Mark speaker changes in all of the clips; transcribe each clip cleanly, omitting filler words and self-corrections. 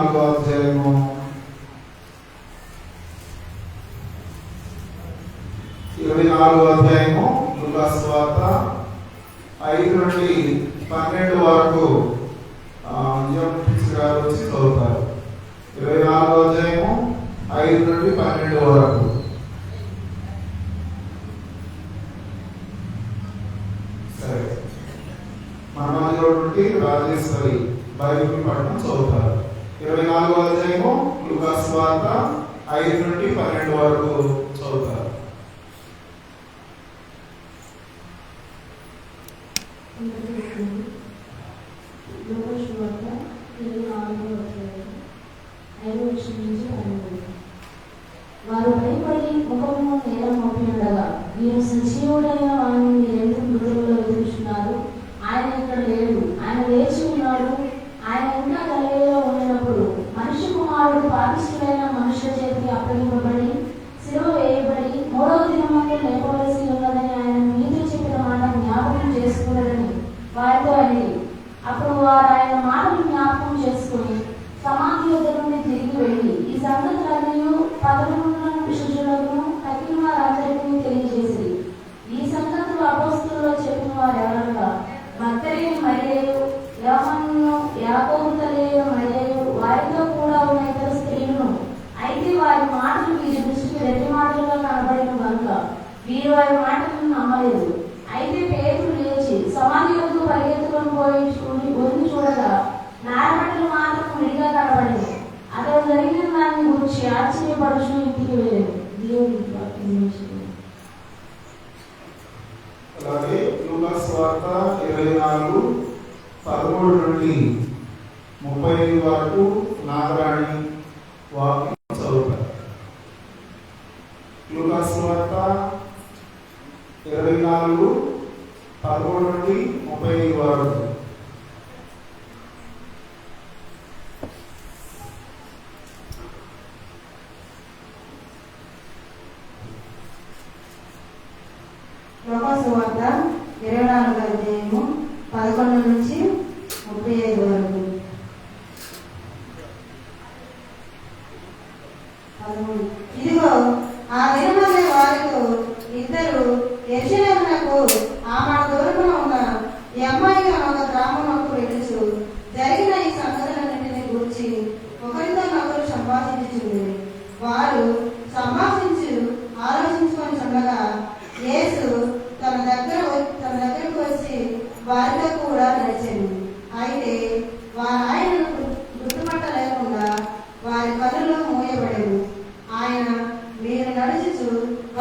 Speaker 1: 24వ అధ్యాయము 24వ అధ్యాయము లూకా సువార్త 5 నుండి 12 వరకు గారు వచ్చి చదువుతారు. 24వ అధ్యాయము 5 నుండి 12 వరకు. సరే, మన మధ్యలో నుండి రాజేశ్వరి బైబిల్ పఠనం చదువుతారు. 24వ అధ్యాయము లూకా సువార్త 5 నుండి 12 వరకు చదువుతారు.
Speaker 2: వారు భయపడి ముఖము నేల మోపినడగా, మీరు సజీవుడైన వారిని మీరెందుకు మృతులలో ఎదురుస్తున్నారు? ఆయన ఇక్కడ లేడు, ఆయన లేచి ఉన్నాడు. ఆయన ఇంకా గలిలయలో ఉండినప్పుడు మనిషి కుమారుడు పాపిష్ఠులైన మనుషుల చేతికి అప్పగింపబడి సిలువ వేయబడి 3వ దినమందు లేపవలసి ఉన్నదని ఆయన మీతో చెప్పిన మాట జ్ఞాపకం చేసుకున్నాడని వారితో అడిగి, అప్పుడు వారు ఆయన మాటలు జ్ఞాపకం చేసుకుని సమాధి వద్ద నుండి తిరిగి వెళ్ళి ఈ సంగతులన్నీ 11 శిష్యులకు తక్కిన వారందరికీ తెలియజేసి, ఈ సంగతులు అపోస్తలులో చెప్పిన వారు ఎవరనగా మగ్దలేని మరియయు, యోహాను, యాకోబు తల్లి మరియయు, వారితో కూడా ఉన్న ఇతర స్త్రీలను. అయితే వారి మాటలు వీరి దృష్టికి రెడ్డి మాటలుగా కనబడిన కనుక వీరు వారి మాటలను నమ్మలేదు. అయితే పేతురు లేచి సమాధి వద్ద పరిగెత్తుకొని పోయి వంగి చూడగా నారబట్టలు మాత్రం విడిగా కనబడింది. అతను జరిగిన దాన్ని గురించి ఆశ్చర్యపడుచు ఇంటికి వెళ్ళాడు.
Speaker 1: అలాగే లూకా సువార్త 24:13 నుండి 35 వరకు నాగరాణి వాక్యం చదువుతారు. లూకా సువార్త 24:13 నుండి 35 వరకు.
Speaker 3: లూకా సువార్త 24వ అధ్యాయము 11 నుంచి 35 వరకు. 13. ఇదిగో ఆ దినమందు వారితో ఇద్దరు యెరూషలేమునకు ఆమడ దూరమున ఉన్న ఎమ్మాయి అనే ఒక గ్రామమునకు వెళ్ళుచు జరిగిన ఈ సంగతులన్నింటినీ గురించి ఒకరితో ఒకరు సంభాషించుచుండిరి. వారు ఆలోచించుకొని చుండగా యేసు తన దగ్గరకు వచ్చి వారితో కూడా నడిచాడు. అయితే వారు ఆయనను గుర్తుపట్టలేకుండా వారి కన్నులు మూయబడేవి. ఆయన మీరు నడుచుచు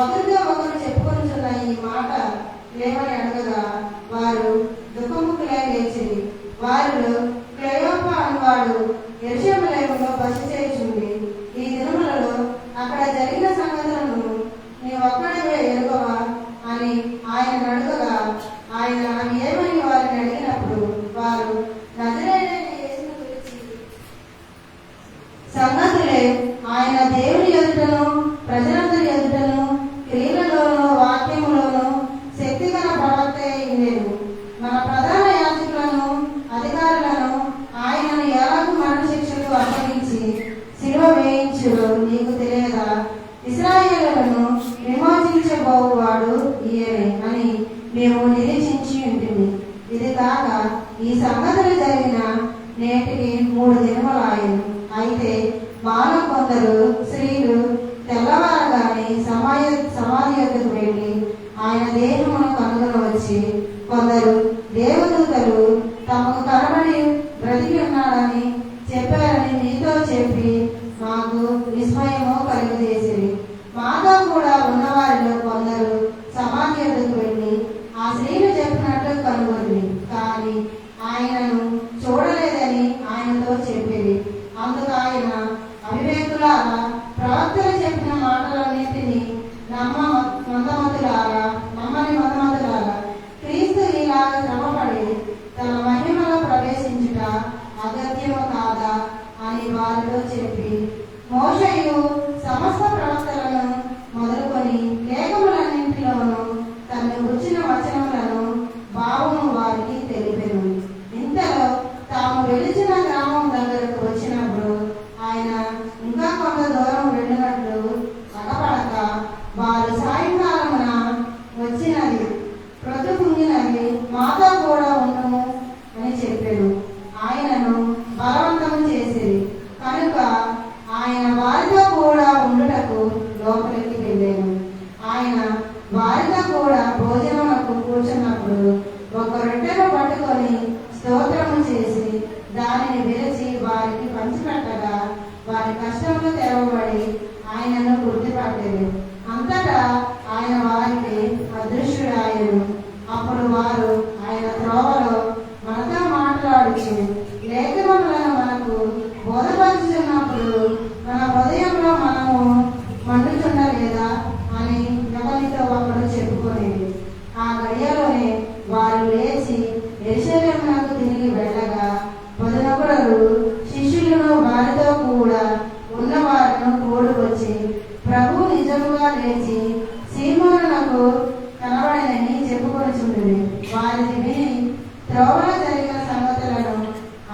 Speaker 3: ఒకరితో ఒకరు చెప్పుకొనిచున్న ఈ మాట ఏమని అడగగా వారు దుఃఖముఖులై లేచిరి. వారిలో క్లెయోప అనువాడు యెరూషలేములో బస చేయుచుండి ఈ దినములలో అక్కడ జరిగిన సంగతులను నీవొక్కడివే ఎరుగవా అని ఆయన అడగగా ఆయన ఏమని వారిని అడిగినప్పుడు వారు నజరేయుడైన యేసును గురించి సంగతులే ఆయన దేవుని ఎదుటను ప్రజలందరి ఎదుటను క్రియలలోను వాక్యములోను శక్తిగల ప్రవక్త అయ్యిండెను. మన ప్రధాన యాజకులను అధికారులను ఆయనను ఎలాగూ మరణ శిక్షకు అప్పగించి సిలువ వేయించుడు నీకు తెలియదా? ఇశ్రాయేలులను విమోచించబోవాడు ఈయనే అని మేము నిరీక్షించి ఉంటుంది. ఇది కాక ఈ సంగతులు జరిగిన నేటికి 3 దినములాయను. అయితే మాలో కొందరు స్త్రీలు తెల్లవారగానే సమాధి యొద్దకు వెళ్ళి ఆయన దేహమును కనుగొనవచ్చి, కొందరు దేవదూతలు తమకు కనబడి బ్రతికి ఉన్నాడని చెప్పారని మీతో చెప్పి మాకు విస్మయము కలుగజేసిరి. మాతో కూడా ఉన్నవారిలో కొందరు సమాధి యొద్దకు వెళ్ళి ఆ స్త్రీలు చెప్పినట్లు కనుగొని కానీ ఆయనను చూడలేదని ఆయనతో చెప్పిరి. అందుకు ఆయన అవివేకులారా, ప్రవక్తలు చెప్పిన మాటలన్నింటినీ నమ్మని మందమతులారా, క్రీస్తు ఇలాగ శ్రమపడి తన మహిమలో ప్రవేశించుట అగత్యము కాదా అని వారితో చెప్పి మోషేయు సమస్త ప్రవక్తలను మొదలుకొని లేఖములన్నింటిలోనూ తను గుర్చిన వచనములను భావము వారికి తెలిపెను. ఇంతలో తాము వెలిచిన గ్రామం దగ్గరకు వచ్చినప్పుడు దానిని విరచి వారికి పంచిపెట్టగా వారి కష్టములు తెరవబడి ఆయనను గుర్తుపట్టేది. అంతటా ఆయన వారికి అదృశ్యుడాయను. అప్పుడు వారు ఆయన త్రోవలో మనతో మాట్లాడుచు, లేఖనములను మనకు బోధపరుచున్నప్పుడు మన హృదయంలో మనము మండుచుండలేదా అని ఒకరితో ఒకరు చెప్పుకునేది. ఆ గడియలోనే వారు లేచి యెరూషలేమునకు తిరిగి వెళ్ళగా పొదనొకడు శిష్యులను వారితో కూడా ఉన్నవారిని కూడుకొచ్చి, ప్రభు నిజముగా లేచి సీమోనునకు కనబడనని చెప్పుకొనిచుండెను. వారిని విని త్రోవలో జరిగిన సంగతులను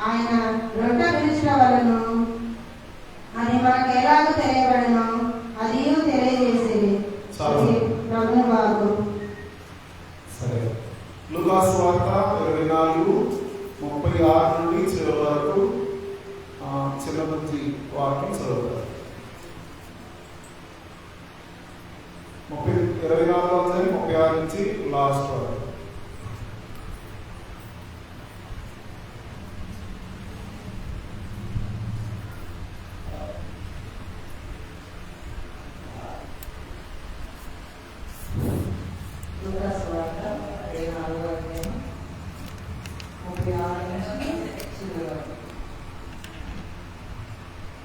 Speaker 3: ఆయన రొట్టె విరుచుట వలన అది మనకు ఎలాగో తెలియబడను అది తెలియజేసేది. ప్రభుని వాకు.
Speaker 1: సరే, లూకా సువార్త 24:36 నుండి చివరి వరకు చిన్న మంచి వాక్యం చదువుతారు. 24:36 నుంచి లాస్ట్ వరకు.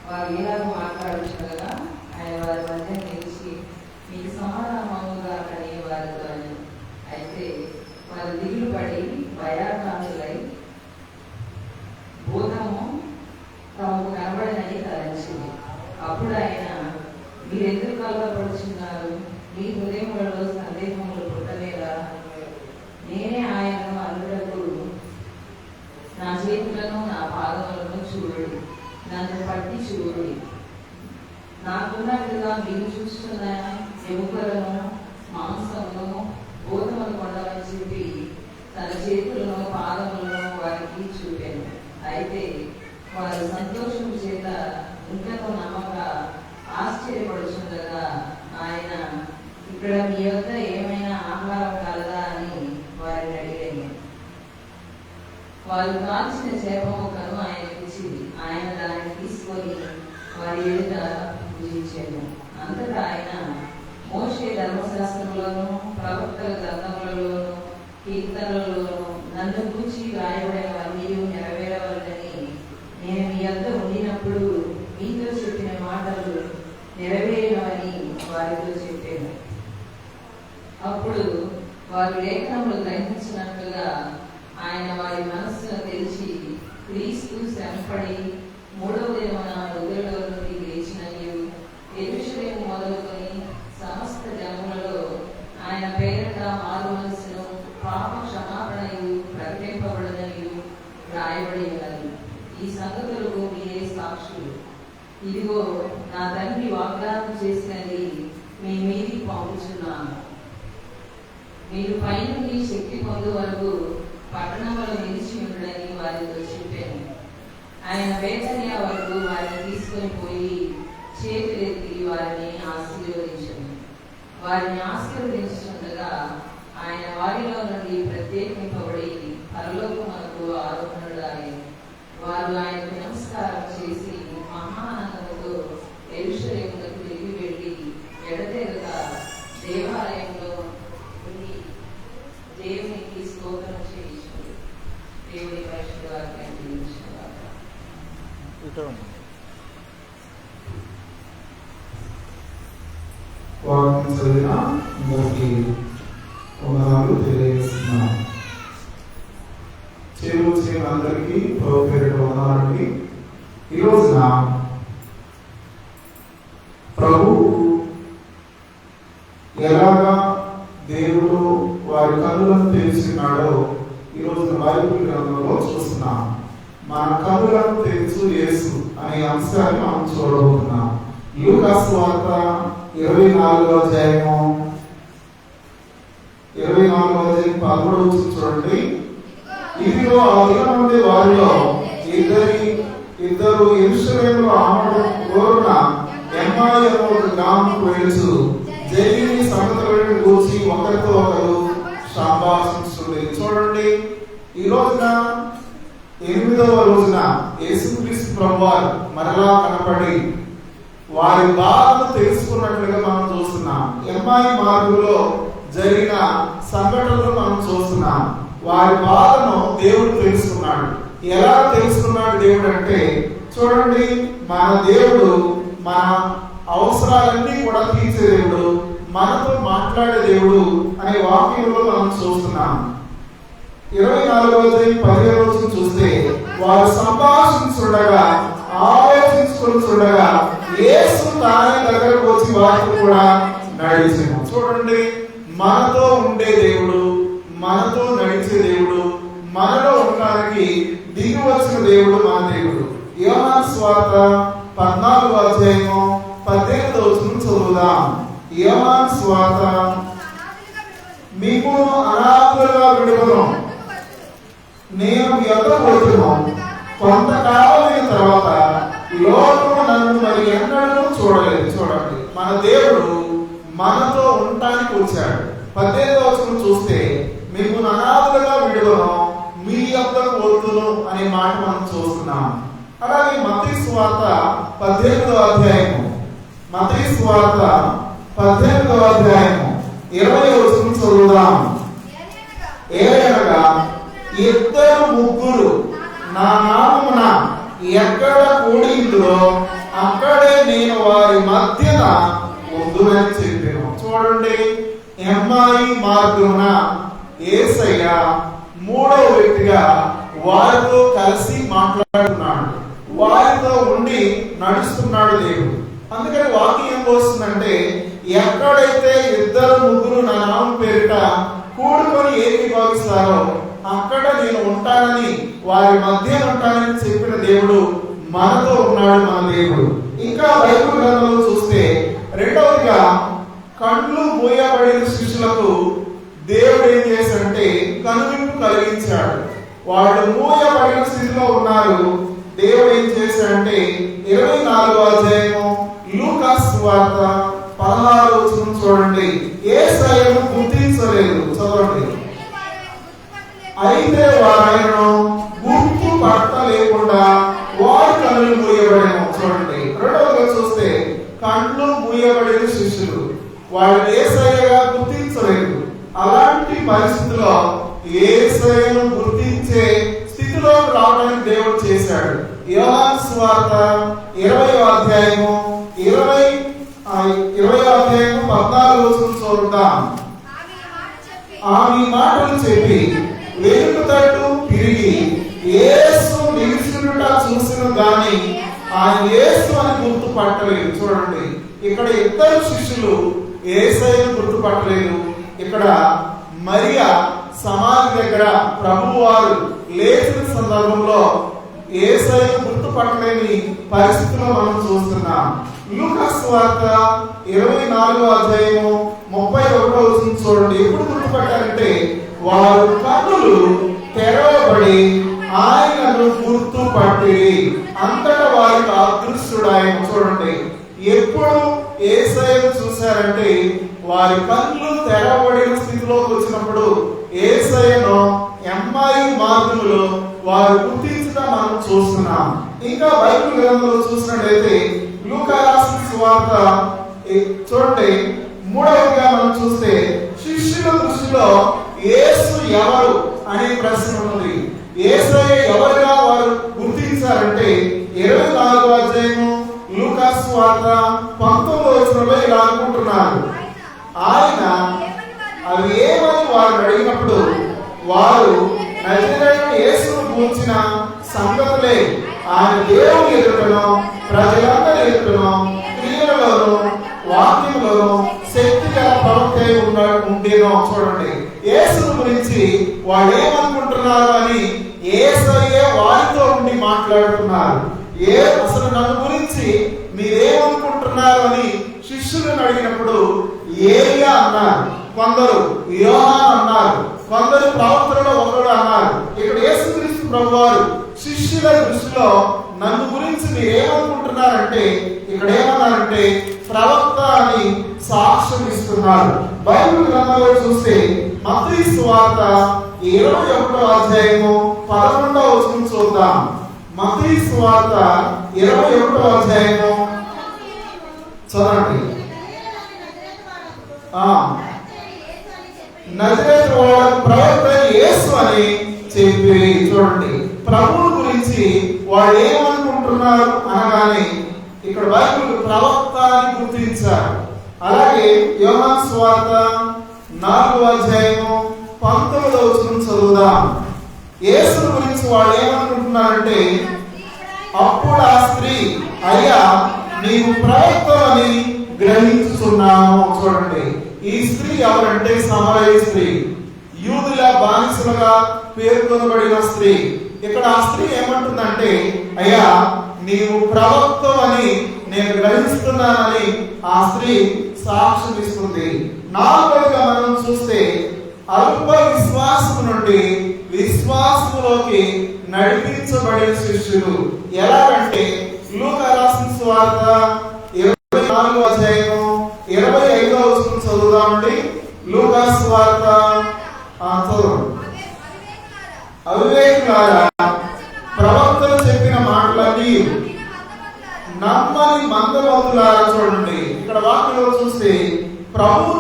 Speaker 4: వారు ఏలాగో మాట్లాడుచుండగా ఆయన వారి మధ్య నిలిచి, మీకు సమాధానముగా అని వారితో అని. అయితే వారు దిగులు పడి భయాక్రాంతులై భూతము తమకు కనబడనని తలంచింది. అప్పుడు ఆయన, మీరెందుకు కలవరపడుచున్నారు? మీ హృదయములలో సందేహములు పుట్టలేదా? నేనే ఆయనను అందులకు నా చేతులను నా పాదములను చూడండి, నన్ను పట్టి చూడండి. నాకున్నట్లుగా మీరు చూస్తున్న ఎముకలను మాంసమును భూతములు కొండలని చెప్పి తన చేతులను పాదములను వారికి చూపాను. అయితే వారు సంతోషం చేత ఇంకనూ నమ్మక ఆశ్చర్యపడుచుండగా ఆయన, ఇక్కడ మీ వద్ద ఏమైనా ఆహారం కలదా అని వారిని అడిగాను. వారు కాల్చిన చేప ముక్కను ఆయనకి ఇచ్చింది. ఆయన దాన్ని తీసుకొని వారి ఎదుట భుజించాను. అంతటా ఆయన, మోషే ధర్మశాస్త్రంలోను ప్రవక్తల గ్రంథములలోను కీర్తనలలోను నన్ను గూర్చి రాయబడినవన్నీ నెరవేరవలనని నేను మీ వద్ద ఉండినప్పుడు మీతో చెప్పిన మాటలు నెరవేరినవని వారితో చెప్పాను. అప్పుడు వారు లేఖనములు గ్రహించినట్లుగా ఆయన వారి మనస్సును తెలిసి, క్రీస్తు శ్రమపడి 3వ దినమున మృతులలో నుండి లేచినయు యెరూషలేము మొదలుకొని సమస్త జనములలో ఆయన పేరిట మారుమనస్సును పాప క్షమాపణయు ప్రకటింపబడనయు రాయబడి ఉన్నది. ఈ సంగతులకు మీరే సాక్షులు. ఇదిగో, నా తండ్రి వాగ్దానం చేసినది మీ మీదికి పంపుచున్నాను. మీరు పైనుండి శక్తి పొందు వరకు పట్టణంలో నిలిచి ఉండడని వారితో చెప్పాను. ఆయన బేతనియా వరకు వారిని తీసుకొని పోయి చేతులెత్తి వారిని ఆశీర్వదించాను. వారిని ఆశీర్వదించుండగా ఆయన వారిలో నుండి ప్రత్యేకింపబడి పరలోకమునకు ఆరోహణుడాయెను. వారు ఆయనకు నమస్కారం చేసి మహానందముతో యెరూషలేమునకు తిరిగి వెళ్ళి ఎడతెగక దేవాలయంలో ఉండి దేవునికి స్తోత్రం చేయించారు. దేవుని పరిశుద్ధ వాక్యాన్ని దీవించుగాక.
Speaker 1: వాక్యం చదివిన అందరికీ వందనాలు తెలియజేస్తున్నాను. చేసిన అందరికీ ప్రభు పేరిట వందనాలండి. ఈ రోజున ప్రభు ఎలాగా దేవుడు వారి కన్నులను తెరిచినాడో ఈ రోజున బైబిల్ గ్రంథంలో చూస్తున్నాం. మన కన్నులను తెరిచు యేసు అనే అంశాన్ని మనం చూడబోతున్నాం. లూకా సువార్త 24వ అధ్యాయము 13వ చూడండి. ఇదిగో ఆ దినం నుండి వారిలో ఇద్దరు యెరూషలేములో ఆమడం కోరున ఎమ్మాయి అనే ఒక గ్రామంకు వెళుచు జరిగిన సంగతులను గూర్చి ఒకరితో ఒకరు సంభాషించుండేది. చూడండి, ఈ రోజున 8వ రోజున యేసుక్రీస్తు ప్రభువారు మరలా కనపడి వారి బాధను తెలుసుకున్నట్లుగా మనం చూస్తున్నాం. ఎమ్మాయి మార్గంలో జరిగిన సంఘటనలు మనం చూస్తున్నాం. వారి బాధను దేవుడు తెలుసుకున్నాడు. ఎలా తెలుసుకున్నాడు దేవుడు అంటే, చూడండి, మన దేవుడు మన అవసరాలన్నీ కూడా తీర్చే దేవుడు, మనతో మాట్లాడే దేవుడు అనే వాక్యంలో మనం చూస్తున్నాం. 24వ అధ్యాయం 10వ వచనం చూస్తే, వారు సంభాషించుండగా ఆలోచించుకుంటుండగా యేసు తానే దగ్గరకు వచ్చి వారితో కూడా నడిచెను. చూడండి, మనతో ఉండే దేవుడు, మనతో నడిచే దేవుడు, మనలో ఉండడానికి దిగి వచ్చిన దేవుడు మన దేవుడు. యోహాను సువార్త 14వ అధ్యాయము 18వ వచనం చదువుదాం. యోహాను సువార్త, మీకు అనాథులుగా విడుదలను నేను మీ యొద్దకు వచ్చును, కొంతకాలమైన తర్వాత లోకము నన్ను మరి ఎన్నడూ చూడలేదు. చూడండి, మన దేవుడు మనతో ఉండటానికి వచ్చాడు. 18వ వచనం చూస్తే, మీకు అనాథులుగా విడుదలను మీ యొద్దకు వచ్చును అనే మాట మనం చూస్తున్నాం. అలాగే మత్తయి సువార్త 18వ అధ్యాయము, మత్తయి సువార్త 18వ అధ్యాయము 20వ వచనం చదువుదాం. ఏలయనగా ఇద్దరు ముగ్గురు నా నామమున ఎక్కడ కూడిందో అక్కడే నేను వారి మధ్యన ఉందునని చెప్పాను. చూడండి, ఎమ్మాయి మార్గమున యేసయ్య మూడవ వ్యక్తిగా వారితో కలిసి మాట్లాడుతున్నాడు, వారితో ఉండి నడుస్తున్నాడు దేవుడు. అందుకని వాక్యం ఏం పోస్తుందంటే, ఎక్కడైతే ఇద్దరు ముగ్గురు నా నామం పేరిట కూడుకొని ఏకీభవిస్తారో అక్కడ నేను ఉంటానని, వారి మధ్య ఉంటానని చెప్పిన దేవుడు మనతో ఉన్నాడు మన దేవుడు. ఇంకా బైబిల్ గ్రంథంలో చూస్తే, రెండవదిగా కళ్ళు మూయబడిన శిష్యులకు దేవుడు ఏం చేశాడంటే కనువిప్పు కలిగించాడు. వాళ్ళు మూయబడిన స్థితిలో ఉన్నారు. దేవుడు ఏం చేశాడంటే 24వ అధ్యాయము లూకా సువార్త 16వ వచనం చూడండి. యేసయ్యను గుర్తించలేదు. చదవండి. అయితే వారాయనను గుర్తు పట్టలేకుండా వారి కళ్ళు మూయబడేమో. చూడండి, రెండవగా చూస్తే కళ్ళు మూయబడిన శిష్యులు వాళ్ళు యేసయ్యగా గుర్తించలేదు. అలాంటి పరిస్థితిలో యేసయ్యను గుర్తించే స్థితిలో రావడానికి దేవుడు చేశాడు. యోహాను సువార్త 20వ అధ్యాయము 14వ వచనం చూద్దాం. ఆమె మాటలు చెప్పి వెనుక తట్టు తిరిగి యేసు నిలుచుండుట చూసిన గాని ఆయన యేసు అని గుర్తుపట్టలేదు. చూడండి, ఇక్కడ ఇద్దరు శిష్యులు యేసయ్యను గుర్తుపట్టలేదు. ఇక్కడ మరియా సమాధి దగ్గర ప్రభువారు లేచిన సందర్భంలో యేసయ్యను గుర్తుపట్టలేని పరిస్థితిలో మనం చూస్తున్నాం. లూకా సువార్త 24వ అధ్యాయము 31వ వచనం చూడండి. ఎప్పుడు గుర్తుపట్టారంటే, వారు కన్నులు తెరవబడి ఆయనను గుర్తుపట్టి అంతటా వారికి అదృశ్యుడాయన. చూడండి, ఎప్పుడు యేసయ్యను చూశారంటే వారి కన్నులు తెరవబడిన స్థితిలోకి వచ్చినప్పుడు యేసయ్యను ఎమ్మాయి మార్గంలో వారు గుర్తించడం మనం చూస్తున్నాం. ఇంకా బైబిల్ గ్రంథంలో చూసినట్లయితే లూకా రాసిన సువార్త చూడండి 3వదిగా మనం చూస్తే, శిష్యుల దృష్టిలో యేసు ఎవరు అనే ప్రశ్న ఉన్నది. యేసయ్య ఎవరుగా వారు గుర్తించారంటే 24వ అధ్యాయము లూకా సువార్త 19వ వచనంలో ఇలా అనుకుంటున్నారు. ఆయన అవి ఏమని వారు అడిగినప్పుడు వారు నజరేయుడైన యేసును గూర్చిన సంగతులే ఆయన దేవుని ఎదుటను ప్రజలందరి ఎదుటను క్రియలలోను వాక్యములోను శక్తి గల ప్రవక్త ఉండేనో. చూడండి, యేసును గురించి వాళ్ళు ఏమనుకుంటున్నారు అని యేసయ్యే వారితో ఉండి మాట్లాడుతున్నారు. అసలు నన్ను గురించి మీరేమనుకుంటున్నారు అని శిష్యులను అడిగినప్పుడు ఏలియా అన్నారు, కొందరు యోహాను అన్నారు, కొందరు ప్రవక్తలలో ఒకడు అన్నారు. ఇక్కడ యేసుక్రీస్తు ప్రభువారు శిష్యుల దృష్టిలో నన్ను గురించి మీరేమనుకుంటున్నారంటే ఇక్కడ ఏమన్నారంటే ప్రవక్త అని సాక్ష్యం ఇస్తున్నారు. బైబిల్ గ్రంథంలో చూస్తే మత్తయి సువార్త 21వ అధ్యాయము 11వ వచనం చూద్దాం. మత్తయి సువార్త 21వ అధ్యాయము చదవండి. నజరేతు వాడకు ప్రవక్త యేసు అని చెప్పి. చూడండి, ప్రభువు గురించి వాళ్ళు ఏమనుకుంటున్నారు అనగానే ఇక్కడ బైబిల్ ప్రవక్త అని గుర్తించారు. అలాగే యోహాను సువార్త 4వ అధ్యాయము 19వ వచనం చదువుదాం. యేసు గురించి వాళ్ళు ఏమనుకుంటున్నారంటే, అప్పుడు ఆ స్త్రీ, అయ్యా నీవు ప్రవక్తవని గ్రహించుతున్నాము. చూడండి, ఈ స్త్రీ ఎవరంటే సమరయ స్త్రీ, యూదుల బానిసలుగా పేర్కొనబడిన స్త్రీ. ఇక్కడ ఆ స్త్రీ ఏమంటుందంటే, అయ్యా నీవు ప్రవక్తవని నేను గ్రహిస్తున్నానని ఆ స్త్రీ సాక్ష్యం ఇస్తుంది. నాలుగోదిగా మనం చూస్తే అల్ప విశ్వాసం నుండి విశ్వాసంలోకి నడిపించబడిన శిష్యులు ఎలాగంటే, లూకా రాసిన సువార్త 24వ అధ్యాయము 25వ వచనం చదువుదామండి. లూకా సువార్త చదవండి. అవివేకులారా, ప్రవక్తలు చెప్పిన మాటలన్నీ నమ్మని మందమతులారా. చూడండి, ఇక్కడ వాక్యంలో చూస్తే ప్రభు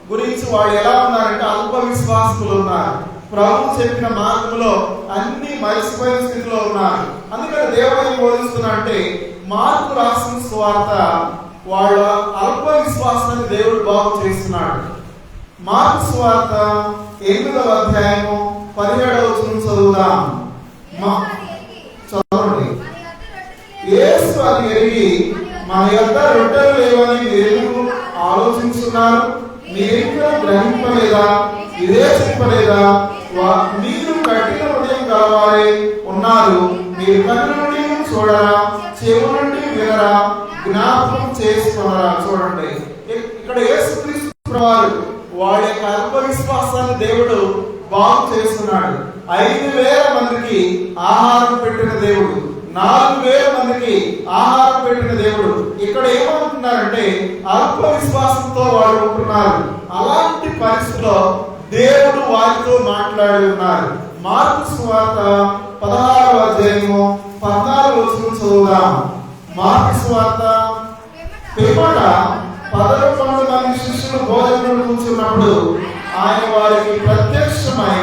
Speaker 1: గురించి వాళ్ళు ఎలా ఉన్నారంటే అల్ప విశ్వాసములు ఉన్నారు. ప్రభు చెప్పిన మార్గంలో అన్ని మరిచిపోయిన స్థితిలో ఉన్నారు. అందుకని దేవుడు బోధిస్తున్నా అంటే మార్కు రాసిన సువార్త వాళ్ళ అల్ప విశ్వాసాన్ని దేవుడు బాగు చేస్తున్నాడు. మార్కు సువార్త 8వ అధ్యాయము 17వ వచనం చదువుదాం. చదవండి. యేసు అది ఎరిగి మన యొద్ద రొట్టెలు లేవని మీరు ఆలోచించున్నారు, మీరింకా గ్రహింపలేదా, ఇదే చెప్పలేదా? మీరు కఠిన హృదయం గలవారే ఉన్నారు. మీరు కన్ను నుండి చూడరా, చెవు నుండి వినరా, జ్ఞాపకం చేసుకున్నారా. చూడండి, ఇక్కడ యేసుక్రీస్తు వారు వాళ్ళ యొక్క అల్ప విశ్వాసాన్ని దేవుడు బాగు చేస్తున్నాడు. 5,000 మందికి ఆహారం పెట్టిన దేవుడు, 4,000 మందికి ఆహారం పెట్టిన దేవుడు. ఇక్కడ ఏమంటున్నారంటే అల్ప విశ్వాసంతో వాళ్ళు ఉంటున్నారు. అలాంటి పరిస్థితిలో దేవుడు వారితో మాట్లాడి ఉన్నారు. మార్కు సువార్త 16వ అధ్యాయము 14వ వచనం చదువుదాం. మార్కు సువార్త పిమ్మట 11 మంది శిష్యులు భోజనంలో కూర్చున్నప్పుడు ఆయన వారికి ప్రత్యక్షమై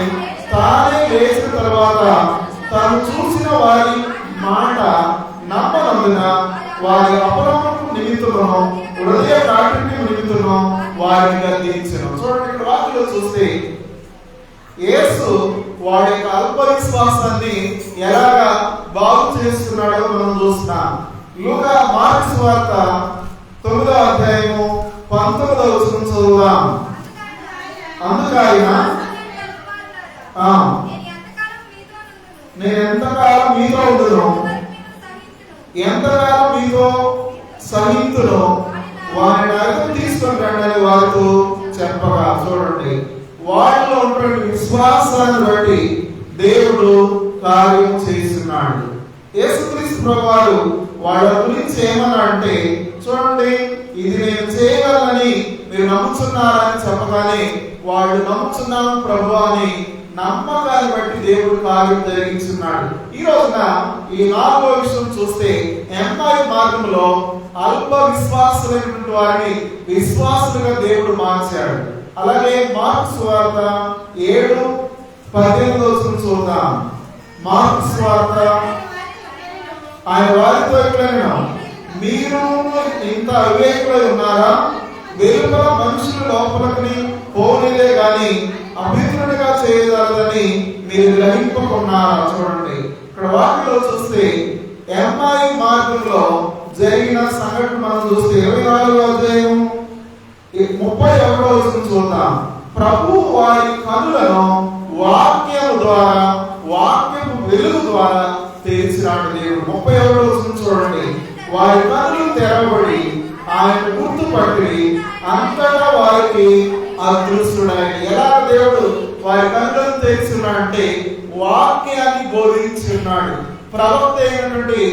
Speaker 1: తానే లేచిన తర్వాత తాను చూసిన వారి మాట నమ్మనందున వారి అపనమ్మకం నిమిత్తమును హృదయ కాఠిన్యం నిమిత్తమును వారిని గద్దించెను. చూడండి, ఇక్కడ వాక్యంలో చూస్తే యేసు వాడి యొక్క అల్ప విశ్వాసాన్ని ఎలాగా బాగు చేస్తున్నాడో మనం చూస్తున్నాం. లూకా మార్కు సువార్త 9వ అధ్యాయము 19వ వచనం చదువుదాం. అందుకైన నేను ఎంతకాలం మీతో ఉండును, ఎంతకాలం మీతో సహింతును, వారిని అర్థం తీసుకొని రండి వారితో చెప్పగా. చూడండి, వాళ్ళలో ఉన్నటువంటి విశ్వాసాన్ని బట్టి దేవుడు కార్యం చేస్తున్నాడు. యేసుక్రీస్తు ప్రభువారు వాళ్ళ గురించి ఏమన్నా అంటే, చూడండి ఇది నేను చేయగలనని మీరు నమ్ముతున్నారని చెప్పగానే వాళ్ళు నమ్ముతున్నాము ప్రభు అని నమ్మకాన్ని బట్టి దేవుడు కార్యం జరిగించున్నాడు. ఈ రోజున ఈ 4వ విషయం చూస్తే ఎంఐ మార్గంలో అల్ప విశ్వాసులైనటువంటి వారిని విశ్వాసులుగా దేవుడు మార్చాడు. అలాగే మార్కు సువార్త 7:18 వచనం చూద్దాం. మార్కు సువార్త ఆయన వారితో ఎట్లనో, మీరు ఇంత అవివేకులై ఉన్నారా? వెలుపల మనుషులు లోపలికి పోనీలే గాని అభివృద్ధిగా చేయగలదని మీరు గ్రహింపకున్నారా. చూడండి, ఇక్కడ వాటిలో చూస్తే ఎంఐ మార్గంలో జరిగిన సంఘటన మనం చూస్తే 24వ అధ్యాయం 31వ వచనం చూద్దాం. ప్రభు వారి కనులను వాక్యము ద్వారా, వాక్యము వెలుగు ద్వారా తెరిచినాడు దేవుడు. 31వ వచనం చూడండి. వారి కనులు తెరవబడి ఆయన గుర్తుపట్టి అంతటా వారికి అదృష్టుడైన. ఎలా దేవుడు వారి కనులను తెరిచున్నాడంటే వాక్యాన్ని బోధించున్నాడు. ప్రవక్త అయినటువంటి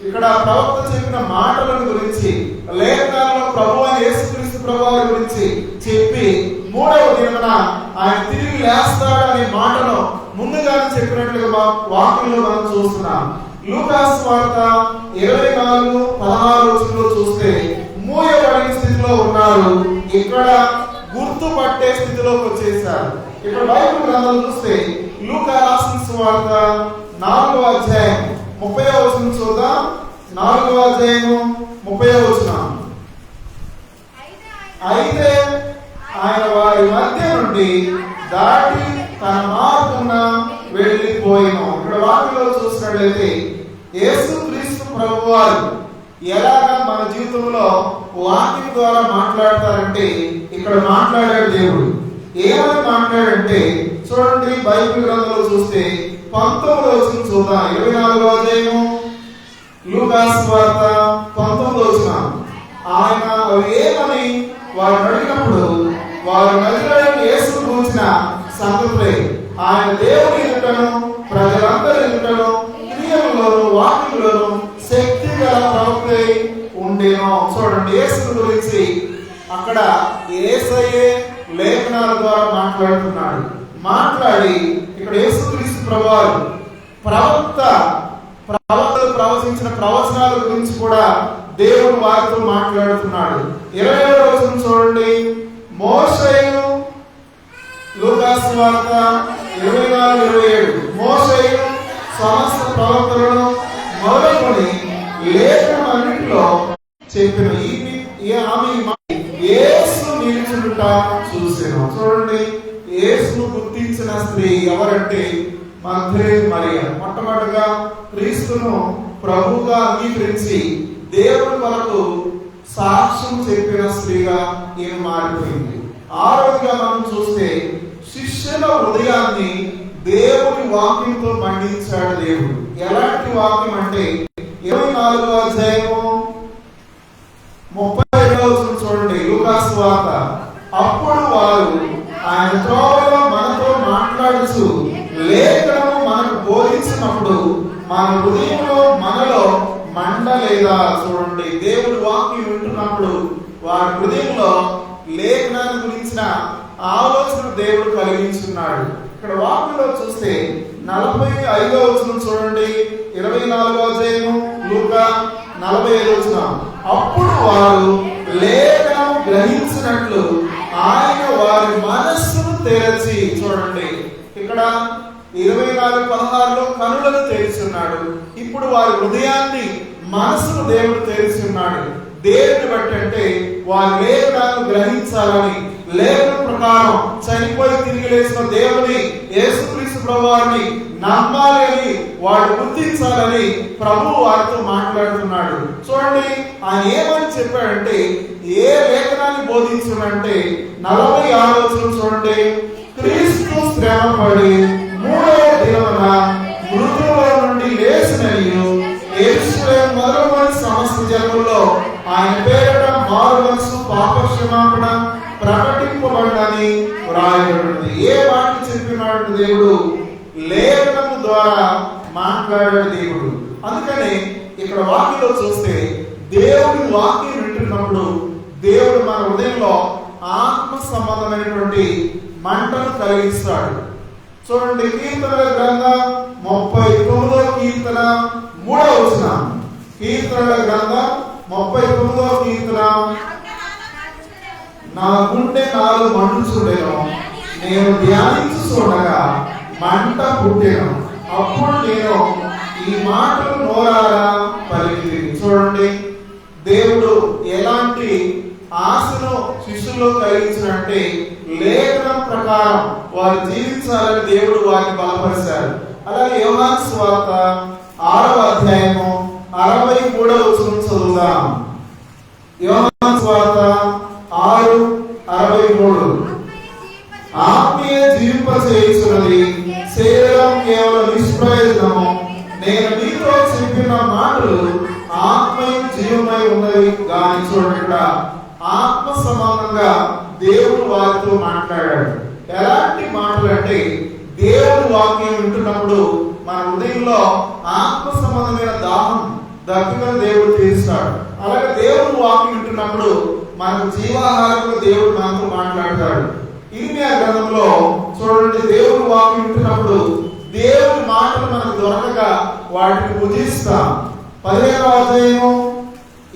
Speaker 1: ఇక్కడ ప్రవక్త చెప్పిన మాటల గురించి లేఖనాల్లో ప్రభు అని యేసుక్రీస్తు ప్రభువారి గురించి చెప్పి మూడవ దినమున ఆయన తిరిగి లేస్తాడనే మాటను ముందుగానే చెప్పినట్లుగా వాక్యంలో మనం చూస్తున్నాం. లూకాసు వార్త 24:16 చూస్తే మూయబడిన స్థితిలో ఉన్నారు, ఇక్కడ గుర్తుపట్టే స్థితిలోకి వచ్చేసారు. ఇక్కడ బైబిల్ గ్రంథం చూస్తే లూకా రాసిన సువార్త 4వ అధ్యాయం 30వ వచనం చూద్దాం. 4వ అధ్యాయం 30వ వచనం. అయితే ఆయన వారి మధ్య నుండి దాటి తన మార్గమున వెళ్ళిపోయాను. ఇక్కడ వాక్యంలో చూసినట్లయితే యేసుక్రీస్తు ప్రభువారు ఎలాగా మన జీవితంలో వాక్యం ద్వారా మాట్లాడతారంటే ఇక్కడ మాట్లాడాడు దేవుడు. ఏమని మాట్లాడంటే చూడండి, బైబిల్ గ్రంథంలో చూస్తే 19వ వచనం చూద్దాం. 24వ అధ్యాయం లూకాసు వార్త 19వ వచనం. ఆయన ఏమని వారు అడిగినప్పుడు వారు నజరేయుడైన యేసును గురించిన సంగతులే ఆయన దేవుని ఎదుటను ప్రజలందరి ఎదుటను క్రియలలోను వాక్యంలోను శక్తి గల ప్రవక్తై ఉండేను. చూడండి, యేసును గురించి అక్కడ యేసయ్యే లేఖనాల ద్వారా మాట్లాడుతున్నాడు. మాట్లాడి ఇక్కడ యేసుక్రీస్తు ప్రభువారు ప్రవక్తలు ప్రవచించిన ప్రవచనాల గురించి కూడా దేవుడు వారితో మాట్లాడుతున్నాడు. 20వ వచనం చూడండి. మోషేయు లూకాసు వార్త 24:27 మోషేయు సమస్త ప్రవక్తలను మొదలుకొని లేఖనమన్నిటిలో చెప్పిన యేసు నిలుచుట చూసెను. చూడండి, యేసును గుర్తించిన స్త్రీ ఎవరంటే మగ్దలేనే మరియ. మొట్టమొదటిగా క్రీస్తును ప్రభువుగా అంగీకరించి దేవుని కొరకు సాక్ష్యం చెప్పిన స్త్రీగా ఈమె మారిపోయింది. ఆరోగ్యంగా మనం చూస్తే శిష్యుల హృదయాన్ని దేవుని వాక్యంతో మండించాడు దేవుడు. ఎలాంటి వాక్యం అంటే 24వ అధ్యాయము 32వ వచనం చూడండి, లూకాసు వార్త. అప్పుడు వారు ఆయన త్రోవలో మనతో మాట్లాడుచు లేఖనము మనకు బోధించినప్పుడు మన హృదయంలో మనలో మండలేదా? చూడండి, దేవుడు వాక్యం వింటున్నప్పుడు వారి హృదయంలో లేఖనాన్ని గురించిన ఆలోచన దేవుడు కలిగించున్నాడు. ఇక్కడ వాక్యంలో చూస్తే 45వ వచనం చూడండి, 24వ అధ్యాయం లూకా 45వ వచనం. అప్పుడు వారు లేఖనం గ్రహించినట్లు ఆయన వారి మనస్సును తెరచి, చూడండి ఇక్కడ 24:16లో కనులను తెరిచున్నాడు. ఇప్పుడు వారి హృదయాన్ని మనసును దేవుడు తెరిచున్నాడు. దేవుని బట్టి అంటే వారి లేఖనాలను గ్రహించాలని, లేఖన ప్రకారం చనిపోయి తిరిగి లేచిన దేవుని యేసుక్రీస్తు ప్రభువారిని నమ్మాలి అని వాడు గుర్తించాలని ప్రభువు వారితో మాట్లాడుతున్నాడు. చూడండి, ఆయన ఏమని చెప్పాడంటే ఏ లేఖనాన్ని బోధించునంటే 46వ వచనం చూడండి. క్రీస్తు శ్రమపడి 3వ దినమున మృతుల నుండి లేచిననియు యెరూషలేము మొదలుకొని సమస్త జనులలో ఆయన పేరిట మారుమనసు పాపక్షమాపణ ప్రకటింపబడని వ్రాయబడింది. ఏ మాట చెప్పినాడు దేవుడు? లేఖనము ద్వారా మాట్లాడాడు దేవుడు. అందుకని ఇక్కడ వాక్యంలో చూస్తే దేవుని వాక్యం వింటున్నప్పుడు దేవుడు మన హృదయంలో ఆత్మ సంబంధమైనటువంటి మంటను కలిగిస్తాడు. చూడండి, కీర్తనల గ్రంథం 39వ కీర్తన 3వ వచనం. కీర్తనల గ్రంథం 39వ కీర్తన. నా గుండె నాలో మండుచుండెను, నేను ధ్యానించు చూడగా మంట పుట్టెను, అప్పుడు నేను ఈ మాటలు నోరారా పలికితిని. చూడండి, దేవుడు ఎలాంటి ఆశను శిష్యుల్లో కలిగించినంటే లేఖనం ప్రకారం వారు జీవించాలని దేవుడు వారిని బలపరిచారు. అలాగే యోహాను సువార్త 6వ అధ్యాయము 63వ వచనం చదువుదాం. యోహాను సువార్త 6:63 ఆత్మీయ జీవింపచేయుచున్నది, శరీరం కేవలం నిష్ప్రయోజనము. నేను మీతో చెప్పిన మాటలు ఆత్మయం జీవమై ఉన్నది గాని. చూడండి, ఆత్మ సంబంధంగా దేవుడు వారితో మాట్లాడాడు. ఎలాంటి మాటలు అంటే దేవుడు వాక్యం వింటున్నప్పుడు మన హృదయంలో ఆత్మ సంబంధమైన దాహం దప్పికను దేవుడు తీరుస్తాడు. అలాగే దేవుడు వాక్యం వింటున్నప్పుడు మనకు జీవాహారంలో దేవుడు మనతో మాట్లాడతాడు. ఇర్మియా గ్రంథంలో చూడండి, దేవుని వాక్యం వింటున్నప్పుడు దేవుని మాటలు మనకు దొరకక వాటిని పూజిస్తాం. 15వ అధ్యాయము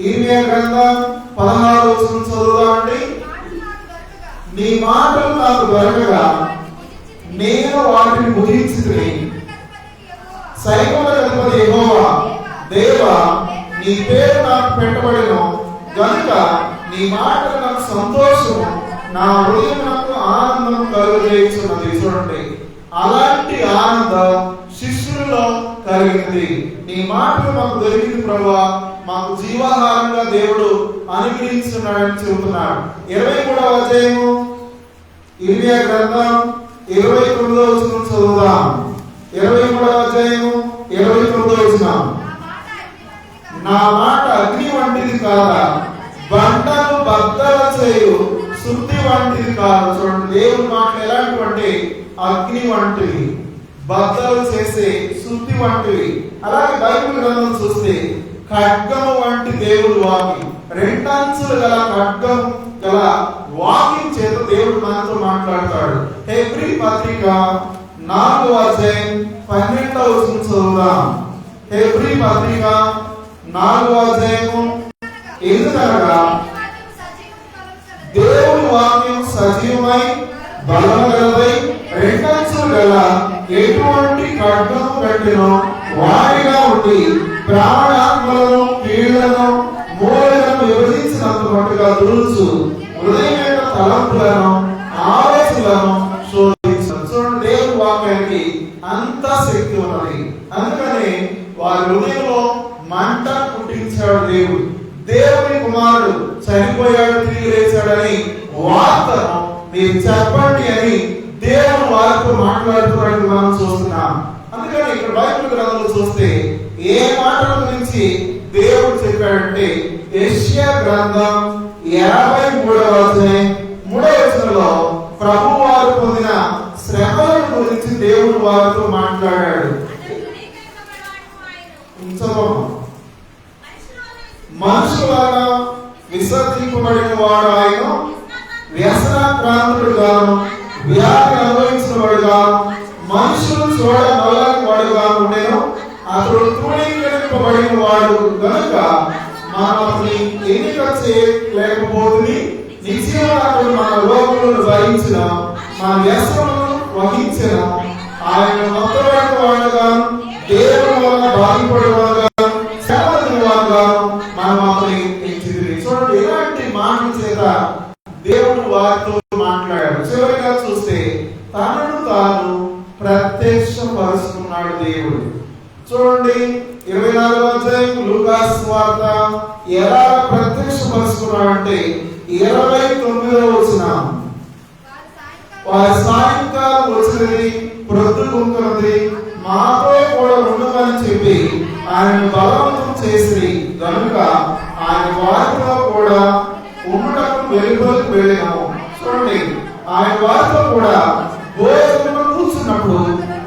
Speaker 1: ఇర్మియా గ్రంథం 16వ వచనం చదువుదామండి. నీ మాటలు నాకు దొరకగా నేను వాటిని పూజించితిని. సైన్యముల అధిపతి యెహోవా, దేవా, నీ పేరు నాకు పెట్టబడిను గనుక నీ మాటలు నాకు సంతోషము, నా హృదయం నాకు ఆనందం కలుగజేయుచున్నది. చూడండి, అలాంటి ఆనందం శిష్యులలో కలిగింది. నీ మాటలు మాకు దొరికింది ప్రభువా, మాకు జీవాహారంగా దేవుడు అనుగ్రహించున్నాడని చెబుతున్నాడు. 23వ అధ్యాయము ఇర్మియా గ్రంథం 29వ వచనం చదువుదాం. 23వ అధ్యాయము 29వ వచనం. నా మాట అగ్ని వంటిది కాదా, బండను బద్దల చేయు శుద్ధి వంటిది కాదు. చూడండి, దేవుని మాట ఎలాంటివంటే అగ్ని వంటివి, బద్దలు చేసే శుద్ధి వంటివి. అలాగే బైబిల్ గ్రంథం చూస్తే ఖడ్గము వంటి దేవుడు వాక్యం, రెండంచులు గల ఖడ్గం గల వాక్యం చేత దేవుడు మనతో మాట్లాడతాడు. హెబ్రీ పత్రిక 4వ అధ్యాయం 12వ వచనం చదువుదాం. హెబ్రీ పత్రిక 4వ అధ్యాయము. ఎందుకనగా దేవుని వాక్యం సజీవమై బలముగలదై రెండంచులు గల ఎటువంటి ఖడ్గము కట్టినో వాడిగా ఉండి ప్రాణాత్మలను కీళ్లను మూలను విభజించినంత మట్టుగా దూర్చు హృదయమైన తలంపులను ఆలోచనలను శోధించు. చూడండి, దేవుని వాక్యానికి అంత శక్తి ఉన్నది. అందుకని వారి హృదయంలో మంట పుట్టించాడు దేవుడు. దేవుని కుమారుడు చనిపోయాడు, తిరిగి లేచాడని వార్తను మీరు చెప్పండి అని దేవుడు వారితో మాట్లాడుతున్నట్టు మనం చూస్తున్నాం. అందుకని ఇక్కడ బైబిల్ గ్రంథంలో చూస్తే ఏ మాటల గురించి దేవుడు చెప్పాడంటే యెషయా గ్రంథం 53వ అధ్యాయం 3వ వచనంలో ప్రభువు వారు పొందిన శ్రమల గురించి దేవుడు వారితో మాట్లాడాడు. మనుషుల వలన విసర్జింపబడిన వాడు ఆయన, వ్యసనాక్రాంతుడుగాను వ్యాధి అనుభవించిన వాడుగాను మనుషులు చూడ నల్లని వాడుగా ఉండేను. అతడు తృణీకరింపబడిన వాడు కనుక మనం అతని ఎన్నిక చేయలేకపోతుంది. నిశ్చయంగా అతడు మన రోగులను భరించిన, మన వ్యసనములను వహించిన. ఆయన మొత్తబడిన వాడుగాను దేవుని వలన బాధపడేవాడుగాను శ్రమపడిన వాడుగాను మనం అతని ఎంచితిమి. చూడండి, ఇలాంటి మాటల చేత దేవుడు వారితో మాట్లాడాడు. చివరిగా చూస్తే తనను తాను ప్రత్యక్షపరుచుకున్నాడు దేవుడు. చూడండి, 24వ అధ్యాయం లూకా సువార్త ఎలా ప్రత్యక్షపరుచుకున్నాడంటే 29వ వచనం. వారి సాయంకాలం వచ్చినది, ప్రొద్దుకుంటున్నది, మాతో కూడా ఉండమని చెప్పి ఆయన బలవంతం చేసి కనుక ఆయన వారితో కూడా ఉండటం వెలుగులోకి వెళ్ళాము. చూడండి, ఆయన వారితో కూడా భోజనంలో కూర్చున్నప్పుడు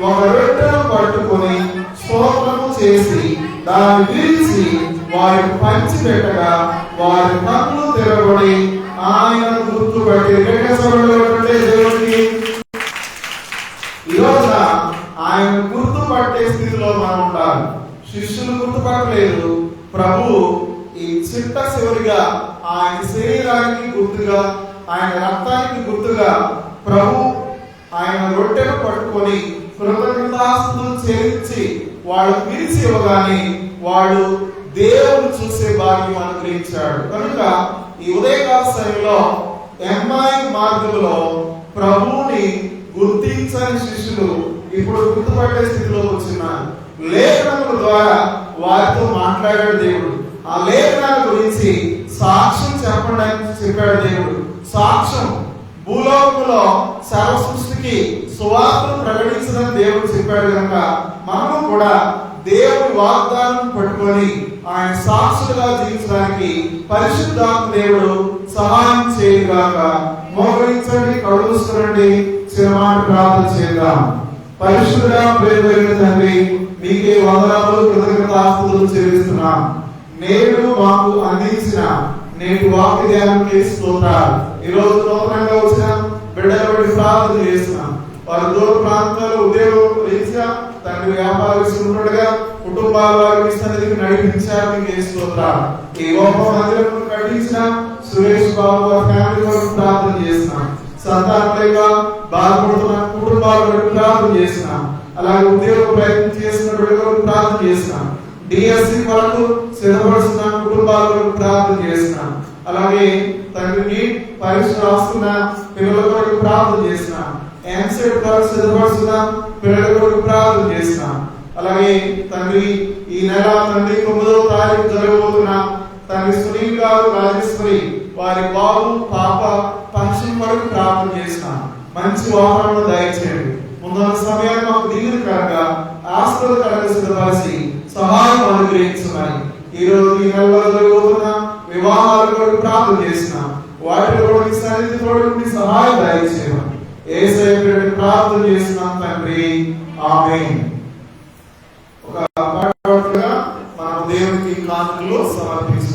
Speaker 1: ఒక రొట్టెను పట్టుకొని స్తోత్రము చేసి దాన్ని విరిచి వారికి పంచి పెట్టగా వారి కన్నులు తెరబడి ఆయనను గుర్తుపట్టి దేవుడికి ఈ రోజున ఆయన గుర్తుపట్టే స్థితిలో మనం ఉండాలి. శిష్యులు గుర్తుపట్టలేదు. ప్రభు ఈ చిట్ట చివరిగా ఆయన శరీరానికి గుర్తుగా, ఆయన రక్తానికి గుర్తుగా ప్రభు ఆయన రొట్టెను పట్టుకొని కృతజ్ఞతాస్తుతులు చెల్లించి వాడు పిలిచి ఇవ్వగానే వాడు దేవుని చూసే భాగ్యం అనుగ్రహించాడు. కనుక ఈ ఉదయకాల సమయంలో ఎమ్మాయి మార్గంలో ప్రభువుని గుర్తించని శిష్యులు ఇప్పుడు గుర్తుపట్టే స్థితిలోకి వచ్చినారు. లేఖనముల ద్వారా వారితో మాట్లాడాడు దేవుడు. ఆ లేఖనాల గురించి సాక్ష్యం చెప్పడానికి చెప్పాడు దేవుడు. సాక్ష్యం భూలోకంలో సర్వ సృష్టికి సువార్తను ప్రకటించడం దేవుడు చెప్పాడు. కనుక మనము కూడా దేవుడి వాగ్దానం పట్టుకొని ఆయన సాక్షులుగా జీవించడానికి పరిశుద్ధాత్మ దేవుడు సహాయం చేయగాక. మోకరించండి, కళ్ళు మూసుకోండి, చిరమాట ప్రార్థన చేద్దాం. పరిశుద్ధుడా ప్రేమ తండ్రి, మీకే వందనాలు కృతజ్ఞతాస్తుతులు చెల్లిస్తున్నాం. నేడు మాకు అందించిన నేటి వాక్య ధ్యానానికి స్తోత్రాలు. ఈ రోజు నూతనంగా వచ్చిన బిడ్డల బట్టి ప్రార్థన చేస్తున్నాం. వారు దూర ప్రాంతాల్లో ఉద్యోగ రీత్యా తండ్రి వ్యాపారస్తులుగా కుటుంబాల వారికి సన్నిధికి నడిపించారు. మీకు స్తోత్రాలు. ఈ గొప్ప మందిరం కట్టించిన సురేష్ బాబు వారి ఫ్యామిలీ వరకు ప్రార్థన చేస్తున్నాం. సంతానం లేక బాధపడుతున్న కుటుంబాల వరకు ప్రార్థన చేస్తున్నాం. అలాగే ఉద్యోగ ప్రయత్నం చేసిన వరకు ప్రార్థన చేస్తున్నాం. డిఎస్సి వరకు సిద్ధపడుతున్న కుటుంబాల వరకు ప్రార్థన చేస్తున్నాం. అలాగే తండ్రి నీట్ పరీక్ష రాస్తున్న పిల్లల కొరకు ప్రార్థన చేస్తున్నాం. ఎంసెట్ కొరకు సిద్ధపడుతున్న పిల్లల కొరకు ప్రార్థన చేస్తున్నాం. అలాగే తండ్రి ఈ నెల తండ్రి 9వ తారీఖు జరగబోతున్న తండ్రి సునీల్ గారు రాజేశ్వరి వారి బాబు పాప ఫంక్షన్ వరకు ప్రార్థన చేస్తున్నాం. మంచి వాతావరణం దయచేయండి. ముందున్న సమయాన్ని మాకు దీవెనకరంగా ఆశీర్వాదకరంగా సిద్ధపరిచి సహాయం అనుగ్రహించమని ఈ రోజు ఈ నెలలో జరగబోతున్న వివాహాల కొరకు ప్రార్థన చేస్తున్నాం. వాటిలో కూడా మీ సన్నిధి తోడు మీ సహాయం దయచేయమని యేసయ్య పేరిట ప్రార్థన చేస్తున్నాం తండ్రి. ఆమేన్. ఒక పాటగా మనం దేవునికి కానుకలు సమర్పించాలి.